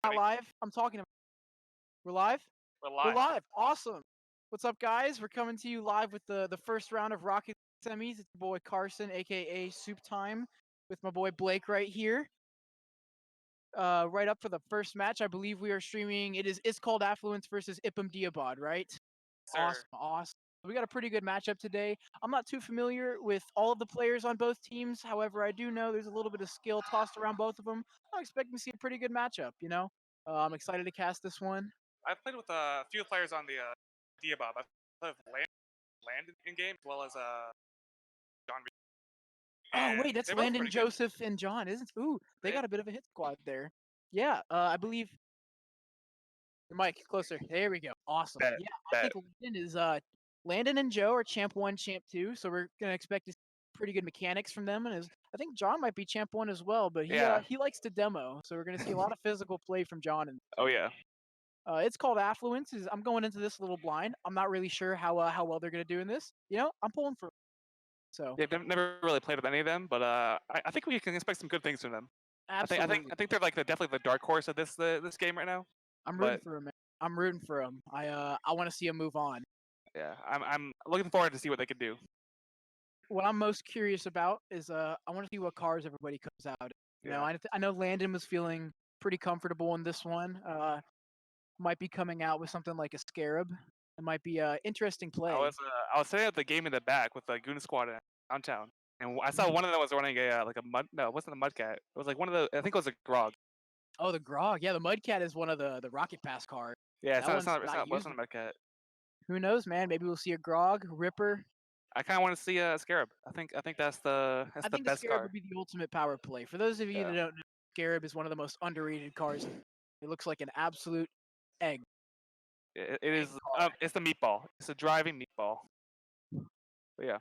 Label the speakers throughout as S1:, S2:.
S1: Not live. I'm talking. We're live.
S2: We're
S1: We're
S2: live.
S1: live. Awesome. What's up, guys? We're coming to you live with the first round of Rocket semis. It's your boy Carson, aka Soup Time, with my boy Blake right here. Right up for the first match. I believe we are streaming. It's called Affluence versus IPMDIABOD, right?
S2: Sir.
S1: Awesome. We got a pretty good matchup today. I'm not too familiar with all of the players on both teams. However, I do know there's a little bit of skill tossed around both of them. I'm expecting to see a pretty good matchup. I'm excited to cast this one.
S2: I've played with a few players on the Diabob. I've played with Landon in game as well as John.
S1: Oh wait, that's
S2: they're both
S1: Landon,
S2: pretty good.
S1: Joseph, and John, isn't? Ooh, they got a bit of a hit squad there. Yeah, I believe. Your mic closer. There we go. Awesome.
S2: Bet,
S1: Yeah, I
S2: bet.
S1: think Landon and Joe are champ 1, champ 2, so we're gonna expect to see pretty good mechanics from them. And I think John might be champ 1 as well, but
S2: Yeah.
S1: he likes to demo, so we're gonna see a lot of physical play from John. And
S2: Oh yeah.
S1: it's called Affluence. I'm going into this a little blind. I'm not really sure how well they're gonna do in this. I'm pulling for. So
S2: Yeah, I've never really played with any of them, but I think we can expect some good things from them.
S1: absolutely,
S2: I think they're like definitely the dark horse of this game right now.
S1: I'm rooting for him. Man. I'm rooting for him. I want to see him move on.
S2: Yeah, I'm looking forward to see what they can do.
S1: What I'm most curious about is I want to see what cars everybody comes out. I know Landon was feeling pretty comfortable in this one. Might be coming out with something like a Scarab. It might be a interesting play.
S2: I was setting up the game in the back with the Goon Squad in downtown, and I saw one of them was running a like a mud. No, it wasn't a Mudcat. It was like one of the. I think it was a Grog.
S1: Oh, the Grog. Yeah, the Mudcat is one of the Rocket Pass cars.
S2: Yeah, it wasn't a Mudcat.
S1: Who knows, man? Maybe we'll see a Grog, Ripper.
S2: I kind of want to see a Scarab. I think that's the best
S1: Scarab
S2: card.
S1: would be the ultimate power play. For those of you that don't know, Scarab is one of the most underrated cars. It looks like an absolute egg.
S2: It is. It's the meatball. It's a driving meatball. But yeah.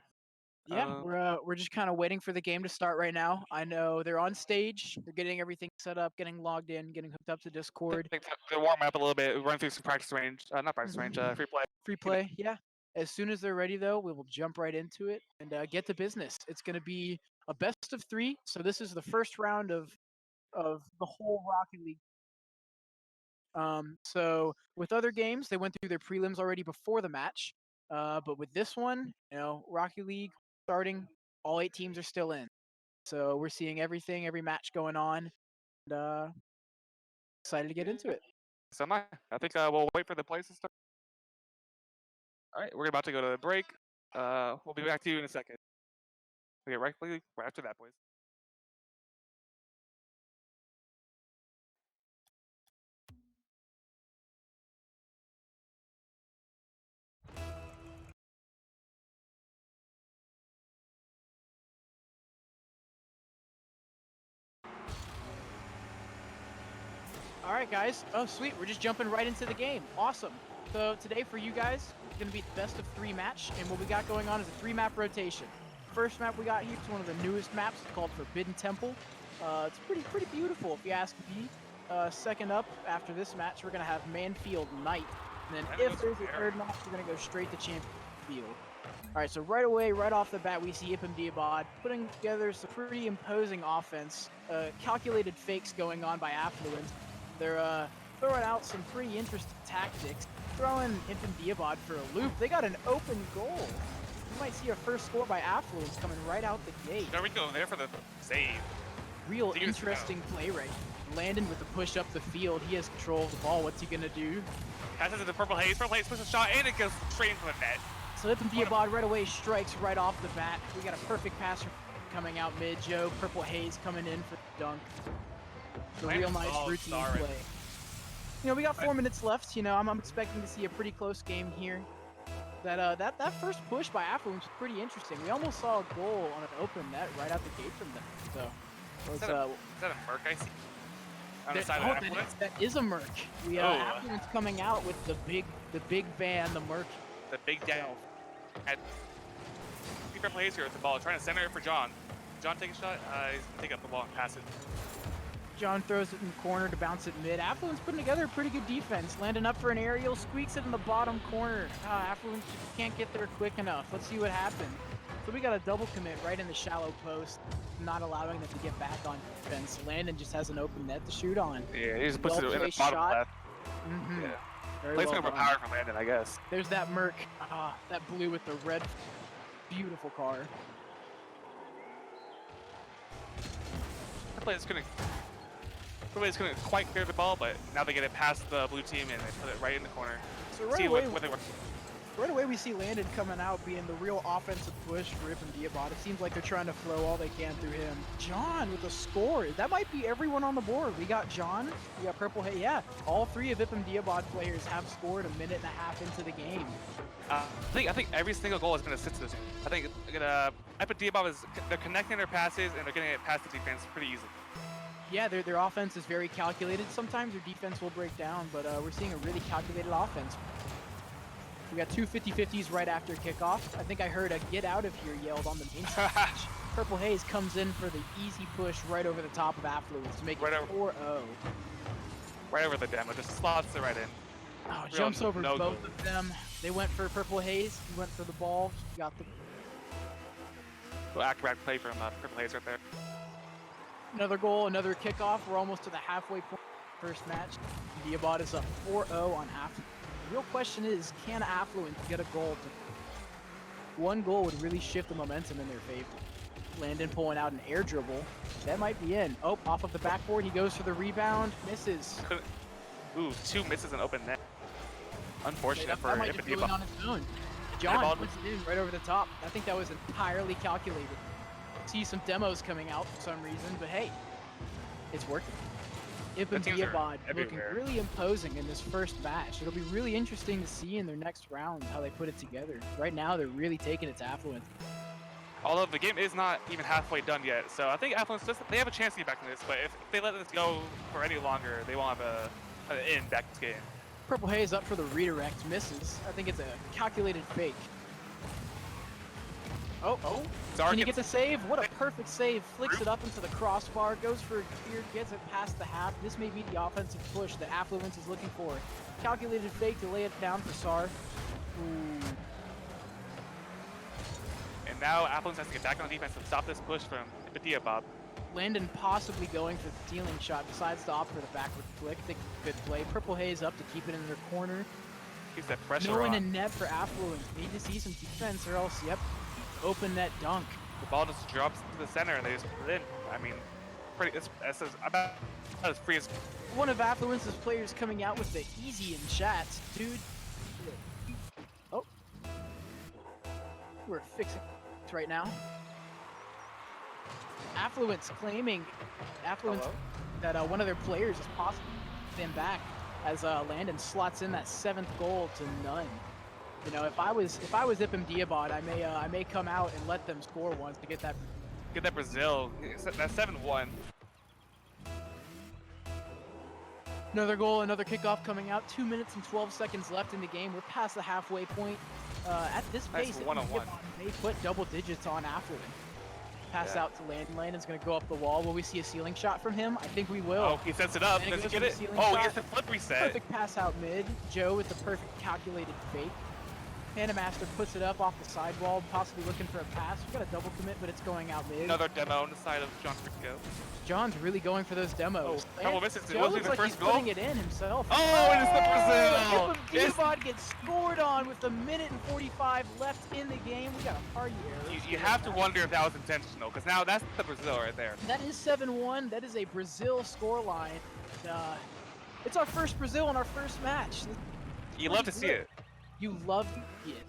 S1: Yeah, we're just kind of waiting for the game to start right now. I know they're on stage. They're getting everything set up, getting logged in, getting hooked up to Discord.
S2: They're warming up a little bit. Run through some practice range. Not practice range. Free play.
S1: Free play. Yeah. As soon as they're ready, though, we will jump right into it and get to business. It's going to be a best of 3. So this is the first round of the whole Rocket League. So with other games, they went through their prelims already before the match. But with this one, Rocket League starting, all 8 teams are still in. So we're seeing everything, every match going on. And excited to get into it.
S2: So I think we'll wait for the plays to start. All right, we're about to go to the break. We'll be back to you in a second. Okay, right after that, boys.
S1: All right, guys. Oh, sweet. We're just jumping right into the game. Awesome. So today for you guys, it's going to be the best of 3 match. And what we got going on is a 3-map rotation. First map we got here is one of the newest maps. It's called Forbidden Temple. It's pretty beautiful, if you ask me. Second up, after this match, we're going to have Manfield Knight. And then if there's a third match, we're going to go straight to Champion Field. All right, so right away, right off the bat, we see IPMDIABOD putting together some pretty imposing offense. Calculated fakes going on by Affluence. They're throwing out some pretty interesting tactics, throwing IPMDIABOD for a loop. They got an open goal. You might see a first score by Affluence coming right out the gate.
S2: There we go, there for the save.
S1: Real interesting play right. Landon with the push up the field. He has control of the ball. What's he gonna do?
S2: Passes to the Purple Haze. Purple Haze puts a shot, and it goes straight into the net.
S1: So IPMDIABOD right away strikes right off the bat. We got a perfect passer coming out mid. Joe, Purple Haze coming in for the dunk. A real nice routine play. We got 4 minutes left. I'm expecting to see a pretty close game here. That first push by Affluence was pretty interesting. We almost saw a goal on an open net right out the gate from them. So
S2: is that a Merc I see? On the side of Affluence?
S1: That is a Merc. We Affluence coming out with the big van, the Merc.
S2: The big down. At Purple Haze here with the ball, trying to center it for John. John take a shot. He's gonna take up the ball and pass it.
S1: John throws it in the corner to bounce it mid. Affluence putting together a pretty good defense. Landing up for an aerial, squeaks it in the bottom corner. Affluence just can't get there quick enough. Let's see what happens. So we got a double commit right in the shallow post. not allowing them to get back on defense. Landon just has an open net to shoot on.
S2: Yeah, he just puts it in the
S1: Well-placed
S2: bottom
S1: shot.
S2: left.
S1: Mm-hmm.
S2: Yeah.
S1: Very
S2: Placement
S1: well done.
S2: overpowered from Landon, I guess.
S1: There's that Merc. That blue with the red. Beautiful car.
S2: Purple couldn't quite clear the ball, but now they get it past the blue team and they put it right in the corner.
S1: So right away we see Landon coming out being the real offensive push for IPMDIABOD. It seems like they're trying to flow all they can through him. John with a score. That might be everyone on the board. We got John, we got Purple Haze. Yeah, all three of IPMDIABOD players have scored a minute and a half into the game.
S2: I think every single goal is going to sit to this. I think IPMDIABOD they're connecting their passes and they're getting it past the defense pretty easily.
S1: Yeah, their offense is very calculated. Sometimes their defense will break down, but we're seeing a really calculated offense. We got two 50-50s right after kickoff. I think I heard a "get out of here" yelled on the main stage. Purple Haze comes in for the easy push right over the top of Affluence to make it 4-0.
S2: Right over the demo, just slots it right in.
S1: Oh, jumps over both of them. They went for Purple Haze. He went for the ball. He got the
S2: acrobat play from Purple Haze right there.
S1: Another goal, another kickoff. We're almost to the halfway point of the first match. IPMDIABOD is up 4-0 on Affluence. The real question is, can Affluence get a goal? One goal would really shift the momentum in their favor. Landon pulling out an air dribble. That might be in. Oh, off of the backboard. He goes for the rebound. Misses.
S2: Ooh, 2 misses and open net. Unfortunate for
S1: IPMDIABOD. On his own. John puts it in right over the top. I think that was entirely calculated. See some demos coming out for some reason, but hey, it's working. IPMDIABOD looking really imposing in this first match. It'll be really interesting to see in their next round how they put it together. Right now, they're really taking it to Affluence.
S2: Although the game is not even halfway done yet, so I think Affluence they have a chance to get back in this. But if they let this go for any longer, they won't have an in back in this game.
S1: Purple Haze up for the redirect, misses. I think it's a calculated fake. Oh, can he get the save? What a perfect save. Flicks it up into the crossbar, goes for a clear, gets it past the half. This may be the offensive push that Affluence is looking for. Calculated fake to lay it down for Sar. Ooh.
S2: And now Affluence has to get back on defense and stop this push from IPMDIABOD.
S1: Landon possibly going for the stealing shot, decides to opt for the backward flick. I think good play. Purple Haze up to keep it in their corner.
S2: Keeps that pressure
S1: No
S2: on.
S1: in a net for Affluence. Need to see some defense or else, yep, open net dunk.
S2: The ball just drops to the center and they just put it in. I mean, it's about as free as.
S1: One of Affluence's players coming out with the easy in chat. Dude. Oh. We're fixing it right now. Affluence claiming that one of their players is possibly them back as Landon slots in that 7th goal to none. You know, if I was IPMDIABOD, I may come out and let them score once to get that
S2: Brazil. That's 7-1.
S1: Another goal, another kickoff coming out. 2 minutes and 12 seconds left in the game. We're past the halfway point. At this pace,
S2: one-on-one.
S1: They put double digits on Affluent. Pass out to Landon. Landon's going to go up the wall. Will we see a ceiling shot from him? I think we will.
S2: Oh, he sets it up. Does he get it? Oh, he gets the flip reset.
S1: Perfect pass out mid. Joe with the perfect calculated fake. Master puts it up off the sidewall, possibly looking for a pass. We got a double commit, but it's going out mid.
S2: Another demo on the side of John Frico.
S1: John's really going for those demos.
S2: Oh, couple misses.
S1: Joe looks like he's putting it in himself.
S2: Oh, it is the Brazil!
S1: IPMDIABOD gets scored on with a minute and 45 left in the game. We got a party error.
S2: You have to wonder if that was intentional, because now that's the Brazil right there.
S1: That is 7-1. That is a Brazil scoreline. It's our first Brazil in our first match.
S2: You love to see it.
S1: You love to see it.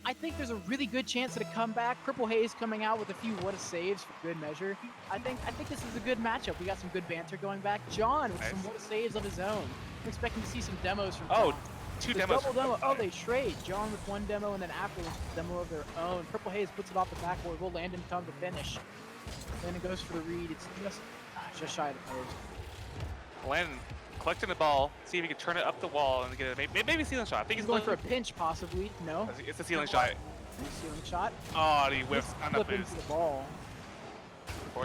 S1: I think there's a really good chance at a comeback. Purple Haze coming out with a few what-a saves for good measure. I think this is a good matchup. We got some good banter going back. John with some what-a saves of his own. I'm expecting to see some demos from John.
S2: Two demos.
S1: Double demo. Oh, they trade. John with one demo and then Affluence with a demo of their own. Purple Haze puts it off the backboard. Will Landon come to finish? Landon goes for the read. It's just shy of the post.
S2: Landon collecting the ball, see if he can turn it up the wall and get a maybe ceiling shot. I think
S1: he's going for a pinch, possibly. No.
S2: It's a ceiling shot.
S1: Ceiling shot.
S2: Oh, he whiffs on the
S1: boost. The ball.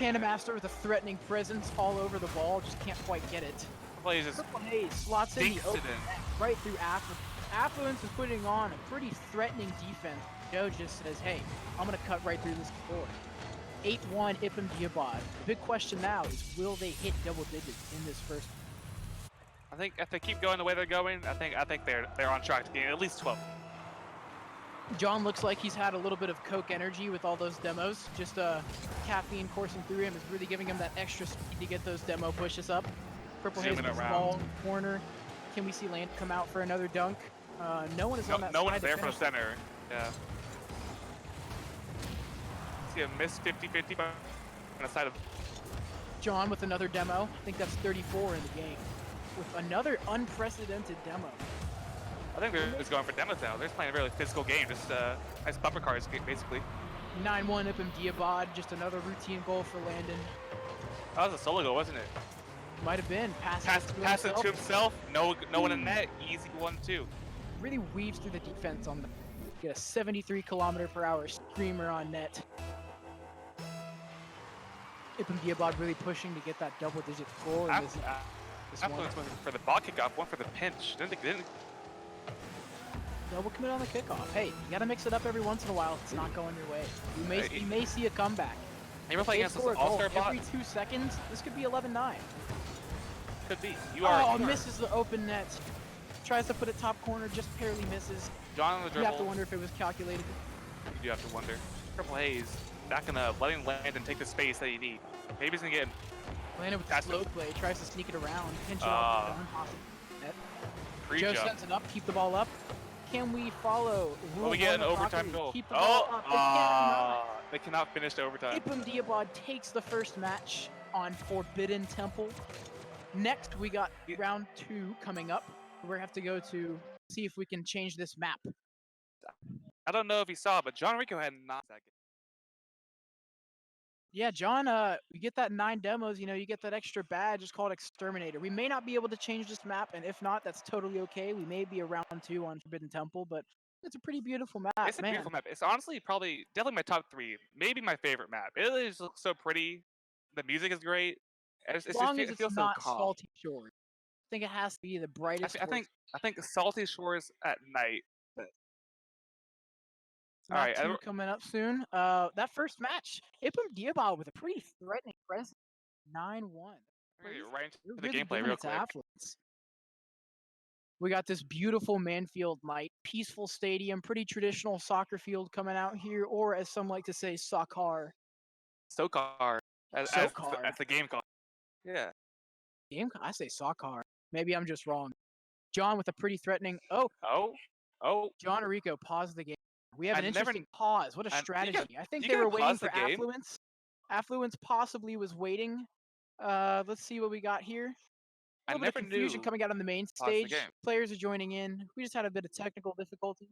S1: Master with a threatening presence all over the ball, just can't quite get it. Purple Haze slots in the open right through Affluence. Affluence is putting on a pretty threatening defense. Joe just says, hey, I'm going to cut right through this floor. 8-1 IPMDIABOD. The big question now is, will they hit double digits in this first?
S2: I think if they keep going the way they're going, I think they're on track to gain at least 12.
S1: John looks like he's had a little bit of Coke energy with all those demos. Just caffeine coursing through him is really giving him that extra speed to get those demo pushes up. Purple Haze with the ball in the corner. Can we see Land come out for another dunk? No one is on that side.
S2: No one's there for the center. Yeah. See a miss 50-50 on the side of
S1: John with another demo. I think that's 34 in the game. With another unprecedented demo.
S2: I think they're just going for demos now. They're just playing a really physical game, just nice bumper cars basically.
S1: 9-1 IPMDIABOD, just another routine goal for Landon.
S2: That was a solo goal, wasn't it?
S1: Might have been.
S2: Pass it to himself. No one in net. Easy 1-2.
S1: Really weaves through the defense on the. Get a 73 km/h streamer on net. IPMDIABOD really pushing to get that double-digit goal in this
S2: Affluence went for the ball kickoff, one for the pinch. Didn't
S1: double commit on the kickoff. Hey, you gotta mix it up every once in a while if it's not going your way. You may see a comeback.
S2: You ever play against this all-star bot?
S1: Every 2 seconds, this could be 11-9.
S2: Could be.
S1: Misses the open net. Tries to put it top corner, just barely misses.
S2: John on the dribble.
S1: You have to wonder if it was calculated.
S2: You do have to wonder. Purple Haze backing up, letting Landon take the space that you need. Maybe he's gonna get.
S1: Landon with the slow play, tries to sneak it around, pinch it off the net. Joe sends it up, keep the ball up. Can we follow?
S2: Will we get an overtime goal?
S1: Keep the ball up.
S2: They cannot finish the overtime.
S1: IPMDIABOD takes the first match on Forbidden Temple. Next, we got round 2 coming up. We're gonna have to go to see if we can change this map.
S2: I don't know if you saw, but John Rico had 9 seconds.
S1: Yeah, John, you get that 9 demos, you get that extra badge, it's called Exterminator. We may not be able to change this map, and if not, that's totally okay. We may be around 2 on Forbidden Temple, but it's a pretty beautiful map,
S2: It's a beautiful map. It's honestly definitely my top 3, maybe my favorite map. It just looks so pretty. The music is great.
S1: As long as it's not Salty Shores. I think it has to be the brightest.
S2: I think Salty Shores at night.
S1: All right, coming up soon. That first match, IPMDIABOD with a pretty threatening presence, 9-1.
S2: Right into the gameplay real quick.
S1: Affluence. We got this beautiful Manfield night, peaceful stadium, pretty traditional soccer field coming out here, or as some like to say, soccer.
S2: Soccer. As the game call. Yeah.
S1: I say soccer. Maybe I'm just wrong. John with a pretty threatening. John Rico, pause the game. We have an interesting pause. What a strategy. I think they were waiting for Affluence. Affluence possibly was waiting. Let's see what we got here. A little bit of confusion coming out on the main stage. Players are joining in. We just had a bit of technical difficulty.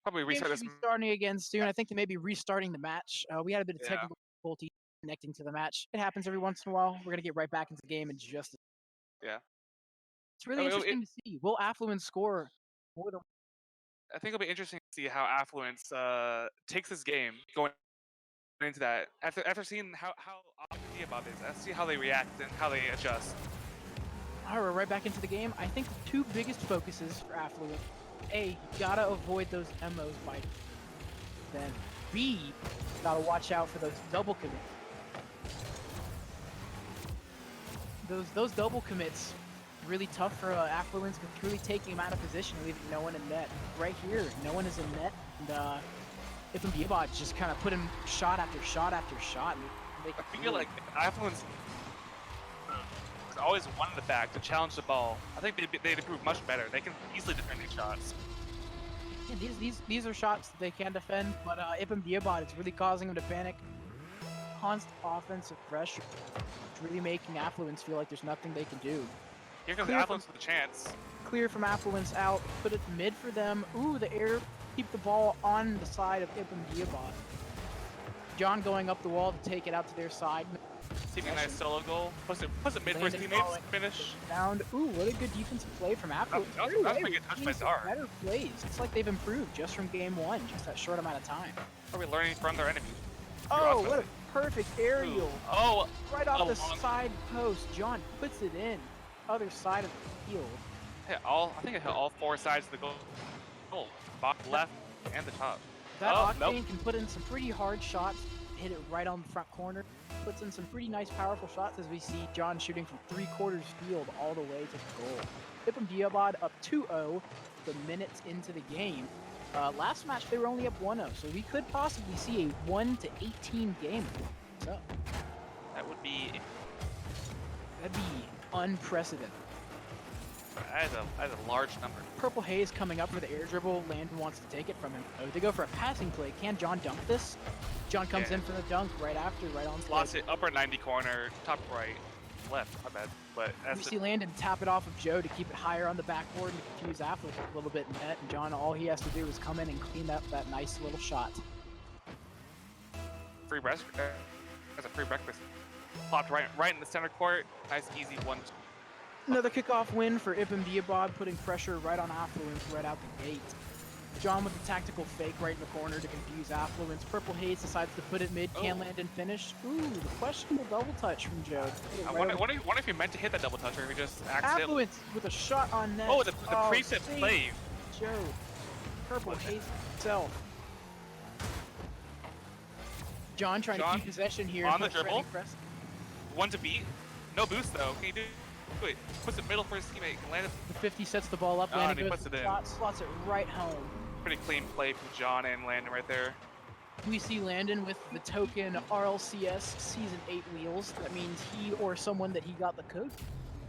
S2: Probably restart this.
S1: Starting again soon. I think they may be restarting the match. We had a bit of technical difficulty connecting to the match. It happens every once in a while. We're going to get right back into the game in just a second.
S2: Yeah.
S1: It's really interesting to see. Will Affluence score more than...
S2: I think it'll be interesting to see how Affluence takes this game going into that. After seeing how IPMDIABOD is, let's see how they react and how they adjust.
S1: All right, we're right back into the game. I think the 2 biggest focuses for Affluence: A, you gotta avoid those MOs by then. B, gotta watch out for those double commits. Those double commits. Really tough for Affluence, but really taking him out of position, leaving no one in net. Right here, no one is in net, and IPMDIABOD just kind of put him shot after shot after shot. And
S2: I feel like Affluence is always wanted the back to challenge the ball. I think they'd improve much better. They can easily defend these shots.
S1: Yeah, these are shots that they can defend, but IPMDIABOD is really causing them to panic. Constant offensive pressure. It's really making Affluence feel like there's nothing they can do.
S2: Here comes Affluence with a chance.
S1: Clear from Affluence out. Put it mid for them. Ooh, the air. Keep the ball on the side of IPMDIABOD. John going up the wall to take it out to their side.
S2: Taking a nice solo goal. Puts it mid for his teammates. Finish.
S1: Found. Ooh, what a good defensive play from Affluence.
S2: That was a good touch by Dar.
S1: Better plays. It's like they've improved just from game 1, just that short amount of time.
S2: Probably learning from their enemies.
S1: Oh, what a perfect aerial.
S2: Ooh. Oh,
S1: right off the side post. John puts it in. Other side of the field.
S2: I think I hit all 4 sides of the goal. Bottom left and the top.
S1: That
S2: Oh,
S1: Octane
S2: nope.
S1: can put in some pretty hard shots, hit it right on the front corner. Puts in some pretty nice, powerful shots as we see John shooting from 3/4 field all the way to the goal. IPMDIABOD up 2-0 the minutes into the game. Last match they were only up 1-0, so we could possibly see a 1-18 game. So
S2: That would be
S1: that'd be unprecedented.
S2: that is a large number.
S1: Purple Haze coming up for the air dribble. Landon wants to take it from him. Oh, they go for a passing play. Can John dunk this? John comes in for the dunk right after, right on.
S2: Lost it upper 90 corner, top right, left. My bad. But
S1: We
S2: that's
S1: see Landon tap it off of Joe to keep it higher on the backboard and confuse Affluence a little bit in net. And John, all he has to do is come in and clean up that nice little shot.
S2: free breakfast. That's a free breakfast. Popped right in the center court. Nice, easy one.
S1: Another kickoff win for IPMDIABOD, putting pressure right on Affluence right out the gate. John with the tactical fake right in the corner to confuse Affluence. Purple Haze decides to put it mid. Can Landon finish? Ooh, the questionable double touch from Joe.
S2: I wonder if he meant to hit that double touch or if he just accidentally.
S1: Affluence with a shot on net.
S2: Oh, the preset
S1: save.
S2: play.
S1: Joe. Purple Haze himself. John trying to keep possession here.
S2: On the dribble.
S1: Press.
S2: One to beat. No boost though. Can you do it? Puts it middle for his teammate. Can land it.
S1: The 50 sets the ball up.
S2: Oh,
S1: Landon
S2: and he
S1: goes
S2: puts
S1: to the
S2: it in.
S1: shot, slots it right home.
S2: Pretty clean play from John and Landon right there.
S1: We see Landon with the token RLCS Season 8 wheels. That means he or someone that he got the code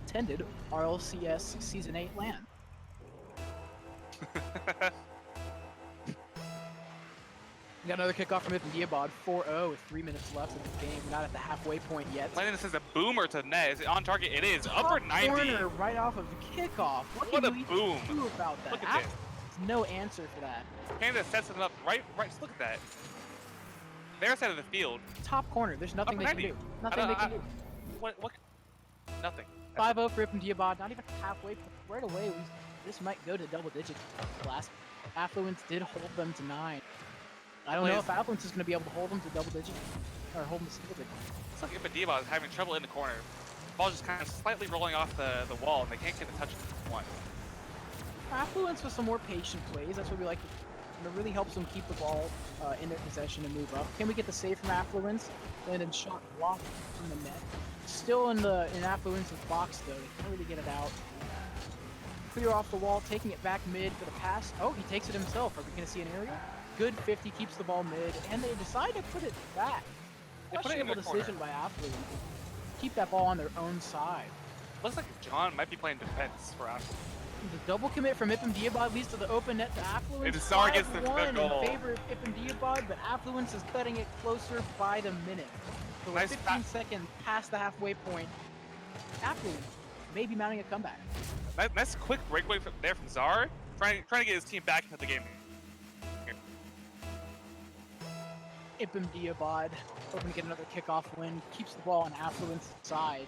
S1: attended RLCS Season 8 land. We got another kickoff from IPMDIABOD, 4-0 with 3 minutes left in the game. Not at the halfway point yet.
S2: Landon says a boomer to net. Is it on target? It is.
S1: Top
S2: Upper 90.
S1: corner right off of the kickoff.
S2: What a
S1: can we
S2: boom.
S1: do about that?
S2: Look at this.
S1: No answer for that.
S2: Canada sets it up right. Just look at that. Their side of the field.
S1: Top corner. There's nothing
S2: Upper
S1: they can
S2: 90.
S1: do. Nothing they can do.
S2: What? Nothing.
S1: 5-0 for IPMDIABOD. Not even halfway point. Right away, this might go to double digits. Last Affluence did hold them to 9. I don't know if Affluence is going to be able to hold them to double digits or hold them to single digits.
S2: It's like IPMDIABOD is having trouble in the corner. Ball just kind of slightly rolling off the wall, and they can't get the touch one.
S1: Affluence with some more patient plays. That's what we like. It really helps them keep the ball in their possession and move up. Can we get the save from Affluence? Landon shot blocked from the net. Still in Affluence's box though. They can't really get it out. Clear off the wall, taking it back mid for the pass. Oh, he takes it himself. Are we going to see an aerial? Good 50 keeps the ball mid, and they decide to put it back. Questionable decision by Affluence. Keep that ball on their own side.
S2: Looks like John might be playing defense for Affluence.
S1: The double commit from IPMDIABOD leads to the open net to Affluence.
S2: It's Czar gets the
S1: 5-1
S2: goal.
S1: in favor of IPMDIABOD, but Affluence is cutting it closer by the minute. So we're
S2: Nice
S1: 15 seconds past the halfway point. Affluence may be mounting a comeback.
S2: Nice quick breakaway from Czar, trying to get his team back into the game.
S1: IPMDIABOD hoping to get another kickoff win. Keeps the ball on Affluence's side.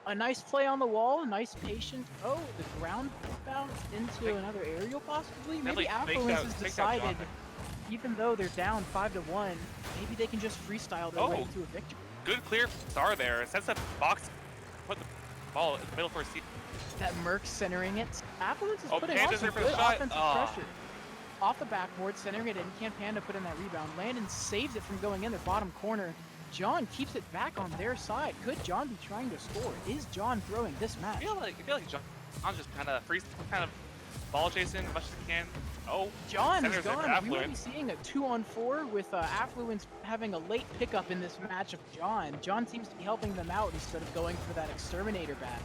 S1: A nice play on the wall, nice patient. Oh, the ground bounce into another aerial possibly? Maybe Affluence has decided, even though they're down 5-1, maybe they can just freestyle their way into a victory.
S2: Good clear from Czar there. Sets up box, put the ball in the middle for a seat.
S1: That Merc centering it. Affluence is putting
S2: Panda's
S1: on some
S2: there for the
S1: good
S2: shot.
S1: offensive pressure. Off the backboard, centering it in. Can Panda put in that rebound? Landon saves it from going in the bottom corner. John keeps it back on their side. Could John be trying to score? Is John throwing this match?
S2: I feel like John's just kind of ball chasing as much as he can. Oh,
S1: John is
S2: centers it for
S1: gone. We might be
S2: Affluence.
S1: seeing a 2-on-4 with Affluence having a late pickup in this match of John. John seems to be helping them out instead of going for that exterminator bat.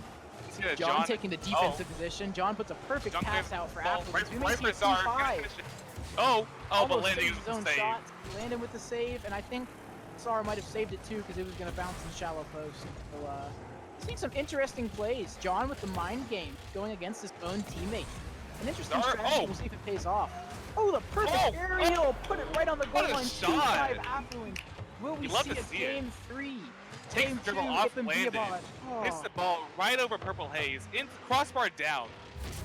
S2: See that
S1: John taking the defensive position. John puts a perfect pass out for Affluence. We may see a 2-5.
S2: But Landon
S1: his own
S2: save.
S1: shot. Landon with the save, and I think Sar might have saved it too because it was going to bounce in the shallow post. So, seeing some interesting plays. John with the mind game going against his own teammate. An interesting strategy. We'll see if it pays off. Oh, the perfect aerial! Put it right on the goal line. 2-5 Affluence. Will we see a game 3?
S2: Takes the dribble off Landon.
S1: Oh.
S2: Hits the ball right over Purple Haze. In crossbar down.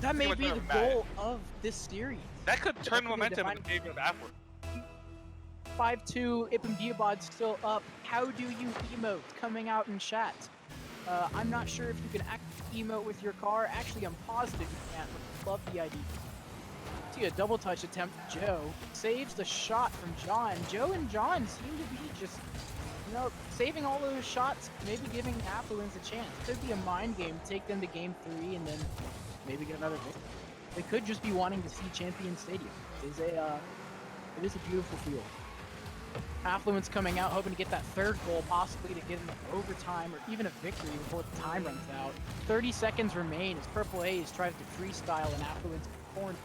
S1: That may be the goal of this series.
S2: That could turn the momentum in favor of Affluence.
S1: 5-2, IPMDIABOD still up. How do you emote? Coming out in chat. I'm not sure if you can emote with your car. Actually, I'm positive you can't. Love the idea. see a double touch attempt from Joe. Saves the shot from John. Joe and John seem to be just, saving all those shots, maybe giving Affluence a chance. Could be a mind game, take them to game 3, and then maybe get another victory. They could just be wanting to see Champion Stadium. It is a beautiful field. Affluence coming out, hoping to get that third goal, possibly to get into overtime or even a victory before the time runs out. 30 seconds remain as Purple Haze tries to freestyle and Affluence corner.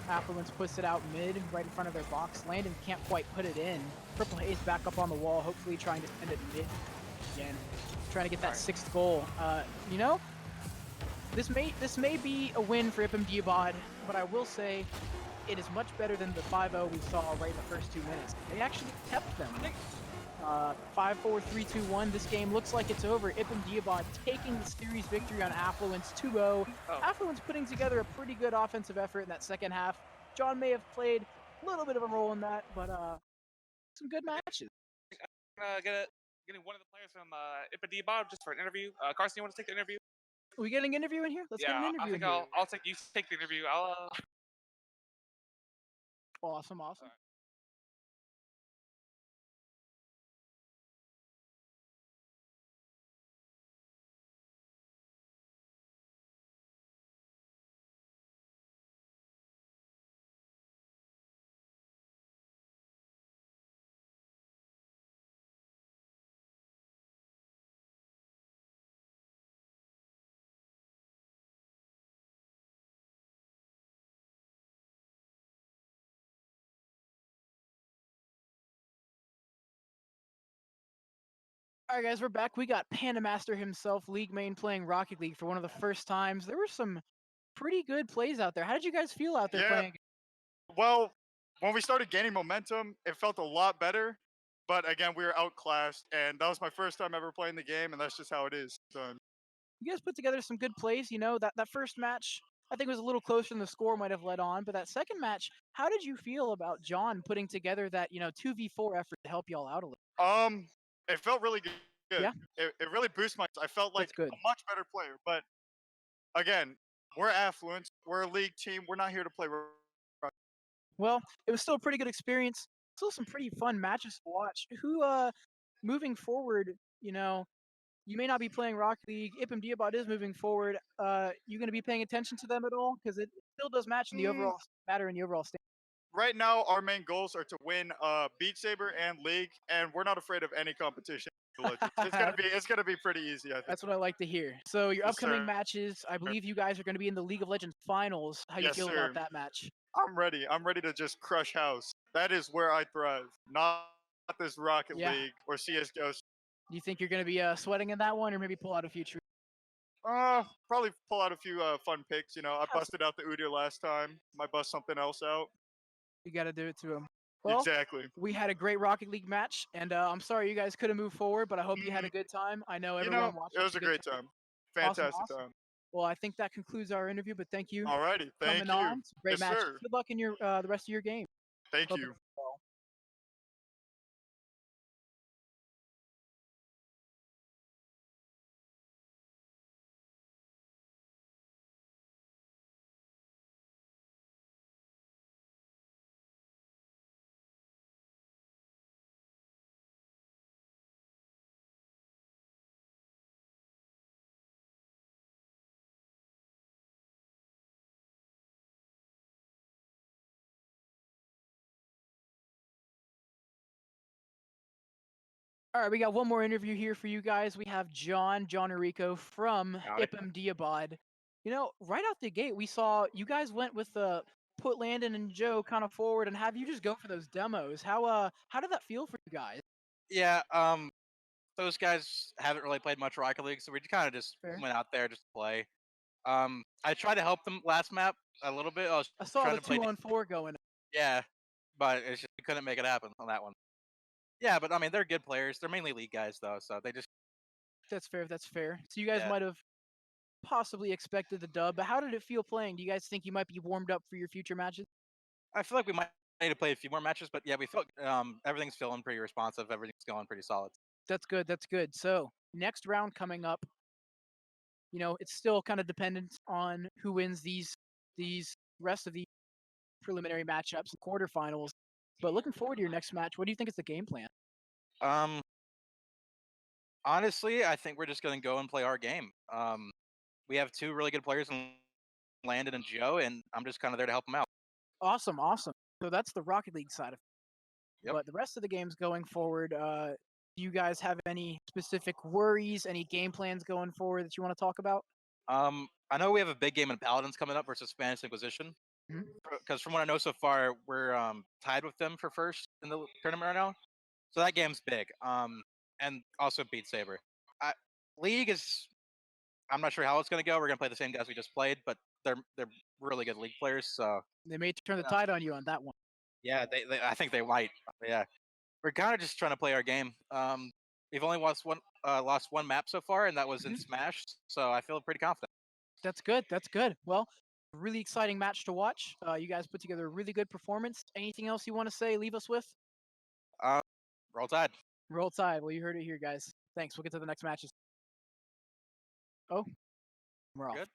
S1: Affluence puts it out mid, right in front of their box. Landon can't quite put it in. Purple Haze back up on the wall, hopefully trying to send it mid again. Trying to get that 6th goal. This may be a win for IPMDIABOD, but I will say it is much better than the 5-0 we saw right in the first 2 minutes. They actually kept them. 5-4, 3-2-1. This game looks like it's over. IPMDIABOD taking the series victory on Affluence 2-0. Affluence putting together a pretty good offensive effort in that second half. John may have played a little bit of a role in that, but some good matches.
S2: Getting one of the players from IPMDIABOD just for an interview. Carson, you want to take the interview?
S1: Are we getting an interview in here? Let's get an interview
S2: I think
S1: in here.
S2: I'll take you take the interview.
S1: Awesome. Alright guys, we're back. We got Panda Master himself, League Main, playing Rocket League for one of the first times. There were some pretty good plays out there. How did you guys feel out there playing?
S3: Well, when we started gaining momentum, it felt a lot better. But again, we were outclassed, and that was my first time ever playing the game, and that's just how it is. So,
S1: You guys put together some good plays. That first match, I think, was a little closer than the score might have led on. But that second match, how did you feel about John putting together that 2v4 effort to help y'all out a little?
S3: it felt really good.
S1: Yeah.
S3: It really boosted my. I felt like
S1: That's good.
S3: a much better player. But again, we're Affluence. We're a league team. We're not here to play.
S1: Well, it was still a pretty good experience. Still some pretty fun matches to watch. Moving forward, you may not be playing Rocket League. IPMDIABOD is moving forward. You going to be paying attention to them at all? Because it still does match in the overall matter in the overall standing.
S3: Right now, our main goals are to win Beat Saber and League, and we're not afraid of any competition. It's gonna be pretty easy. I think.
S1: That's what I like to hear. So your
S3: Yes,
S1: upcoming
S3: sir.
S1: matches, I believe you guys are going to be in the League of Legends finals. How you
S3: Yes,
S1: feel
S3: sir.
S1: about that match?
S3: I'm ready. I'm ready to just crush house. That is where I thrive. Not this Rocket League or CS:GO.
S1: Do you think you're going to be sweating in that one, or maybe pull out a few trees?
S3: Probably pull out a few fun picks. I busted out the Udyr last time. Might bust something else out.
S1: You got to do it to him. Well,
S3: Exactly.
S1: we had a great Rocket League match, and I'm sorry you guys couldn't move forward, but I hope you had a good time. I know everyone watched.
S3: It was a great time. Fantastic time.
S1: Well, I think that concludes our interview, but thank you.
S3: Alrighty, thank
S1: coming
S3: you.
S1: on. It's a great
S3: Yes,
S1: match.
S3: sir.
S1: Good luck in your the rest of your game.
S3: Thank
S1: Hope
S3: you.
S1: it goes well. All right, we got one more interview here for you guys. We have John Enrico from IPMDIABOD. Right out the gate, we saw you guys went with the put Landon and Joe kind of forward and have you just go for those demos. How did that feel for you guys?
S4: Yeah, those guys haven't really played much Rocket League, so we kind of just
S1: Fair.
S4: went out there just to play. I tried to help them last map a little bit.
S1: I saw
S4: trying
S1: the
S4: to play
S1: 2-on-4 going.
S4: Yeah, but it's just we couldn't make it happen on that one. Yeah, but I mean they're good players. They're mainly league guys though, so they just.
S1: That's fair. That's fair. So you guys
S4: Yeah.
S1: might have possibly expected the dub, but how did it feel playing? Do you guys think you might be warmed up for your future matches?
S4: I feel like we might need to play a few more matches, but yeah, we feel everything's feeling pretty responsive. Everything's going pretty solid.
S1: That's good. That's good. So next round coming up. It's still kind of dependent on who wins these rest of the preliminary matchups, quarterfinals. But looking forward to your next match. What do you think is the game plan?
S4: Um, honestly, I think we're just gonna go and play our game. We have two really good players in Landon and Joe, and I'm just kind of there to help them out.
S1: Awesome, awesome. So that's the Rocket League side of it.
S4: Yep.
S1: But the rest of the games going forward, do you guys have any specific worries, any game plans going forward that you want to talk about?
S4: I know we have a big game in Paladins coming up versus Spanish Inquisition.
S1: Mhm.
S4: Because from what I know so far, we're tied with them for first in the tournament right now. So that game's big. And also Beat Saber. League is. I'm not sure how it's gonna go. We're gonna play the same guys we just played, but they're really good League players. So
S1: They may turn the
S4: Yeah.
S1: tide on you on that one.
S4: yeah, I think they might. Yeah, we're kind of just trying to play our game. We've only lost one map so far, and that was in
S1: Mhm.
S4: Smash. So I feel pretty confident.
S1: That's good. That's good. Well, really exciting match to watch. You guys put together a really good performance. Anything else you want to say? Leave us with?
S4: Roll Tide.
S1: Roll Tide. Well, you heard it here, guys. Thanks. We'll get to the next matches. Oh, we're off.
S4: Good.